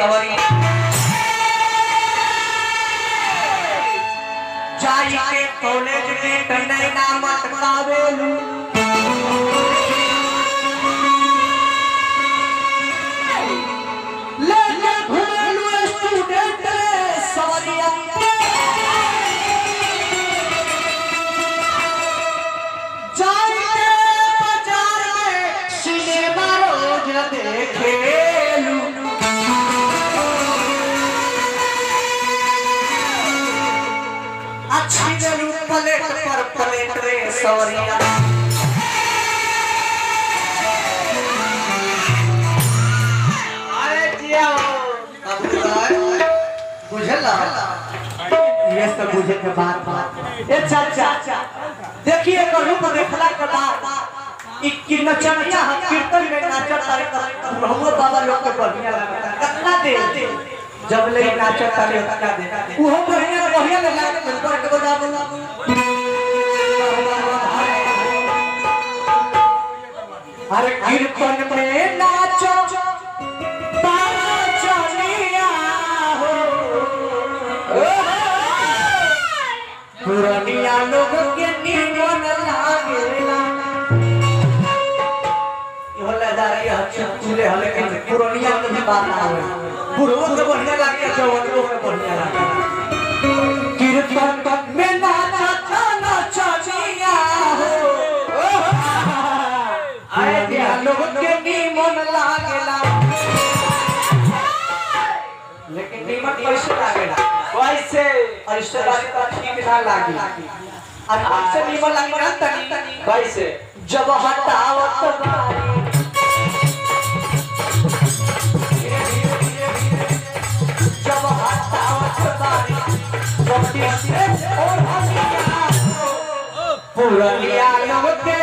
सवरी जाई के कॉलेज में कन्हैया नाम टकावेलू लेके घुमेलू स्टूडेंट सवरिया जाई के बाजार में सिनेमा रोज देखेलू अच्छी जरूर प्लेट पर प्लेट रे सवरिया अरे जिया बुझला ये सब बुझे के बात ए चाचा देखिए करू को देखला के बाद ई कि नचनिया हम कीर्तन में नाचत तारे रहुआ बाबा लोग के बढ़िया लगता कितना दे जब ले नाचत तारे का दे वो बढ़िया लगा के ऊपर के बजा बोला अरे कीर्तन में नाचो बाचनिया हो पुरानिया लोग के निमन लागेला ये लदारी चुले हले के पुरानिया के बात ना हो बुढ़ो के बढ़िया लागे जवान लोग के बढ़िया लागे कीर्तन में नाचा नचनिया हो आए दिया लोग के निमन लागेला लेकिन निमन कैसे लागेला वैसे ऐसे का ठीक ना लागी और आपसे निमन लागी ना तनी कैसे जब हटावत बारी जब हटावत बारी कपटी से और हनिया पुरानिया लोग के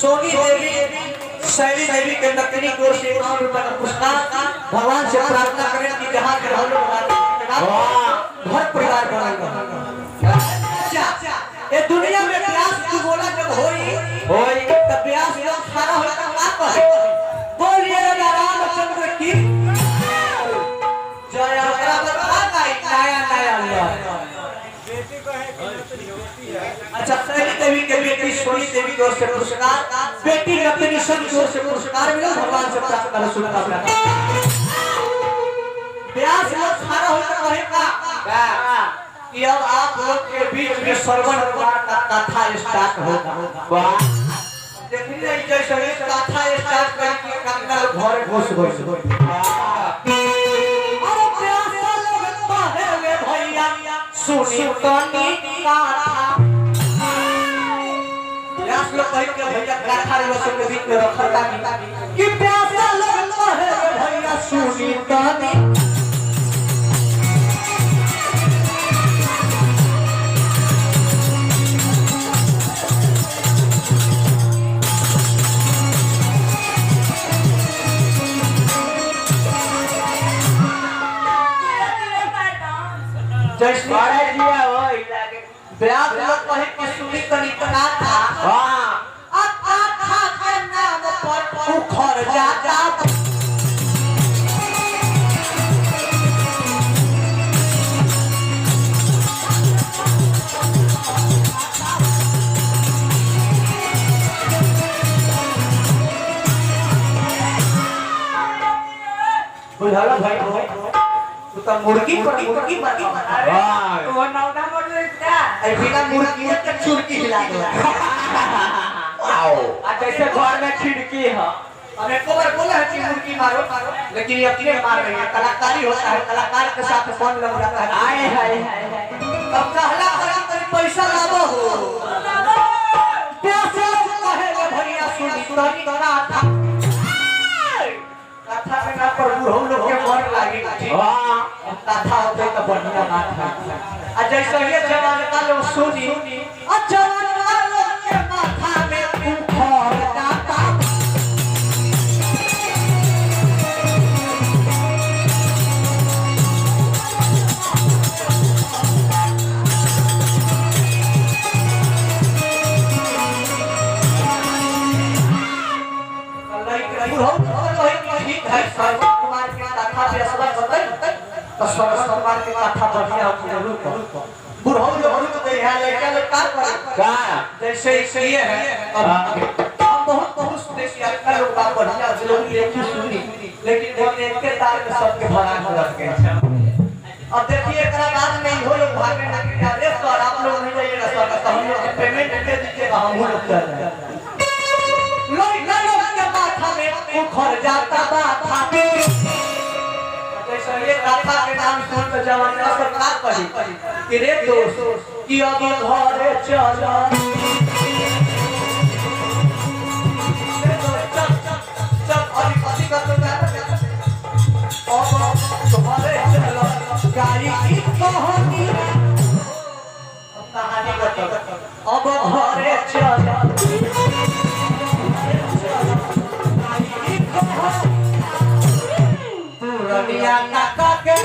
सोनी देवी शैली देवी के नकली की ओर से 1 रुपया का पुरस्कार भगवान से प्रार्थना करें कि जहाँ के हम लोग घर परिवार बनाएंगे। ये दुनिया में प्यास की बोला जब होई तब प्यास जब खाना होगा तो क्या कहे बोलिए राजा रामचंद्र की जय। अच्छा शैली देवी के बेटी सोनी देवी की ओर से पुरस्कार बेटी नकली सन की ओर से पुरस्कार मिला भगवान से प्रार्थना करें शुभकामना प्यास जब खाना होगा तो कहेगा कि अब आप लोग के बीच में श्रवण का कथा स्टार्ट होगा। देखिए जैसे कथा स्टार्ट करके कंगा घर घुस गए। अरे प्यासा लगता है वे भैया सुनी तनी कथा प्यास लोग कह के भैया कथा रे सब के बीच में रखा कि प्यासा लगता है वे भैया सुनी तनी जैसे दिया हो इलाके ब्याह लोग कहे कि सुनी कनी कना था हां कथा के नाम पर उखड़ जाता बुझाला भाई तो मुर्गी मारी वाह तो नौना बोल रहा है बिना मुर्गी के चुरकी हिला दो आओ आ जैसे घर में खिड़की है हमें को बार बोला है कि मुर्गी मारो लेकिन ये अपने मार रही है कलाकारी होता है कलाकार के साथ कौन लग जाता है आए हाय तब कहला करी पैसा लाबो हो पैसा कहे भैया सुनी तोरी करा था कथा में ना पर हम लोग के मन लागे हां कथा होते तो बढ़िया बात है आ जैसे ये जवान का लोग सुनी आ जवान का लोग के माथा में उखड़ जाता कुमार के कथा पे असर बताई तो सरकार के कथा बढ़िया हो रुको बुढ़ो जो तो यहां लड़का लोग का जैसे ये है हम बहुत सुने कि आपका लोग बात बढ़िया लोग लेके सुनी लेकिन देखने के तार में सबके भरा हो रख के अब देखिए एकरा बाद में हो लोग भागने लगे अरे सर आप लोग नहीं जाइएगा सर तो हम लोग पेमेंट दे दीजिएगा हम लोग चल रहे हैं लोग के माथा में उखड़ जाता बाथा जैसे ये कथा के नाम सुन तो जवाना सरकार कही कि रे दोस्त कि अब घरे चल चल अभी पति का तो अब घरे चल गाड़ी की कहानी अब घरे चल दुनिया काका के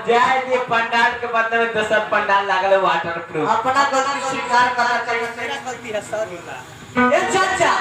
जाए ये पंडाल के बदले में दूसरा पंडाल लागल वाटर प्रूफ। अपना गलती स्वीकार करना चाहिए। मेरा गलती है सॉरी। ए चाचा